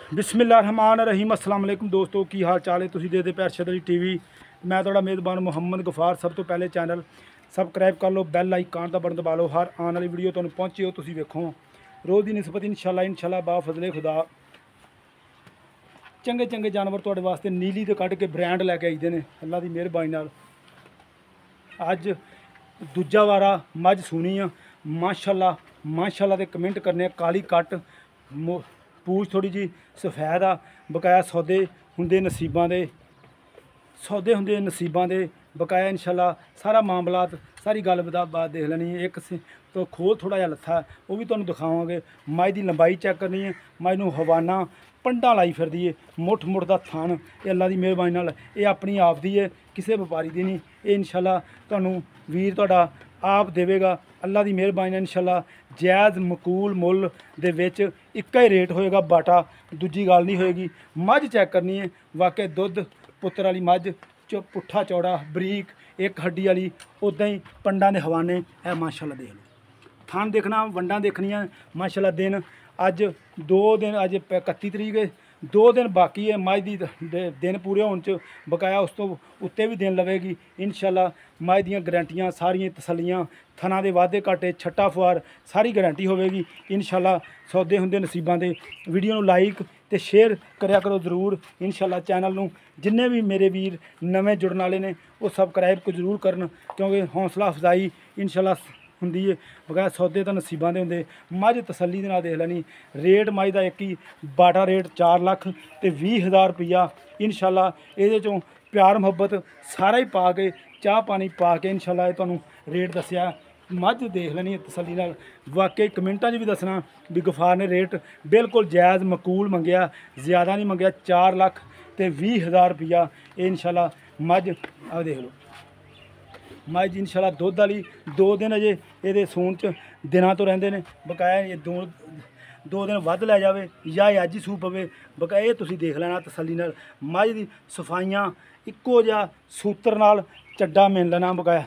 बिस्मिल्लाहिर्रहमानिर्रहीम अस्सलाम वालेकुम दोस्तों की हाल चाल है। तुसीं देखदे पे अरशद अली टीवी। मैं थोड़ा मेज़बान मुहम्मद गफार। सब तो पहले चैनल सबसक्राइब कर लो, बैल आइकन का बटन दबा लो, हर आने वाली वीडियो तुहानूं पहुंचे हो तुसीं वेखो। रोज़ की निस्बत इंशाल्लाह बा फजले खुदा चंगे चंगे जानवर तुहाडे वास्ते नीली तो कढ़ के ब्रांड लैके आईदे ने अल्लाह की मेहरबानी नाल। अज दूजा वारा मझ सूनी आ माशाल्लाह दे कमेंट करने। काली कट पूछ थोड़ी जी सफैद आ, बकाया सौदे हुंदे नसीबां दे बकाया इंशाल्लाह सारा मामलात सारी गल बात देख लैनी है। एक तो खोल थोड़ा जिहा लत्था है वह भी तुहानूं दिखावांगे। मझ की लंबाई चैक करनी है, मझ नूं हवाना पंडा लाई फिरदी है, मुठ दा थान। ये अल्लाह की मेहरबानी नाल ये अपनी आप दी है, किसी व्यापारी दी नहीं। ये इंशाल्लाह तुहानूं वीर तुहाडा आप देवेगा अल्लाह की मेहरबानी नाल। इंशाल्लाह जायज़ मकूल मुल दे विच इक्क ही रेट होएगा, बाटा दूजी गल नहीं होएगी। मझ चैक करनी है, वाकई दुध पुत्तर वाली मझ पुट्ठा चौड़ा बरीक एक हड्डी वाली, उदा ही पंडा दे हवाने है माशाल्लाह। देख लो थान देखना, वंडा देखनिया माशाल्लाह। दिन अज 2 दिन, अज 31 तरीक है, 2 दिन बाकी है मझ दी दिन पूरे होने च। बकाया उस तो उत्ते भी दिन लवेगी इंशाल्लाह। मझ दियां गारंटियां सारियां तसल्लियां, थना दे वाधे घाटे छट्टा फुआर सारी गारंटी होगी इंशाल्लाह। सौदे हुंदे नसीबां दे। वीडियो नूं लाइक ते शेयर करया करो जरूर इंशाल्लाह। चैनल नूं जिन्ने भी मेरे वीर नवें जुड़न वाले ने वो सबसक्राइब को जरूर करन, क्योंकि हौसला अफजाई इंशाल्लाह हुंदी है। बगैर सौदे तो नसीबां दे हुंदे। मझ तसल्ली दे नाल देख लैनी। रेट मझ दा एक ही बाटा रेट 4 लाख ते 20,000 रुपया इंशाल्लाह। ये चों प्यार मुहब्बत सारा ही पा के चाह पानी पा के इंशाल्लाह तुहानूं रेट दस्सिया। मझ देख लैनी है तसल्ली नाल। वाकई कमेंटां च भी दसना भी गफार ने रेट बिल्कुल जायज़ मकूल मंगया, ज़्यादा नहीं मंगया। 4 लाख ते 20,000 रुपया ये इंशाल्लाह मझ। आ देख लो मझ इंशाल्लाह दुध वाली 2 दिन अजे ये सून च दिनों तो रहिंदे ने। बकाया ये 2 दिन वध लै जावे या अज ही सूह पवे, बकाया ये तुसीं देख लेना तसल्ली नाल। मझ दी सफाइयां इक्को जिहा सूत्र नाल चड्डा मिल लेना। बकाया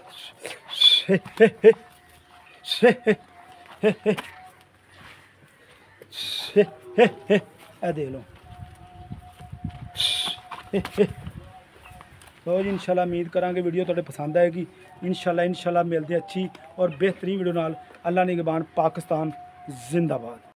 देख लो तो जी इंशाल्लाह उम्मीद करांगे वीडियो तुहाडे पसंद आएगी इंशाल्लाह। मिलते अच्छी और बेहतरीन वीडियो नाल। अल्लाह निगहबान, पाकिस्तान जिंदाबाद।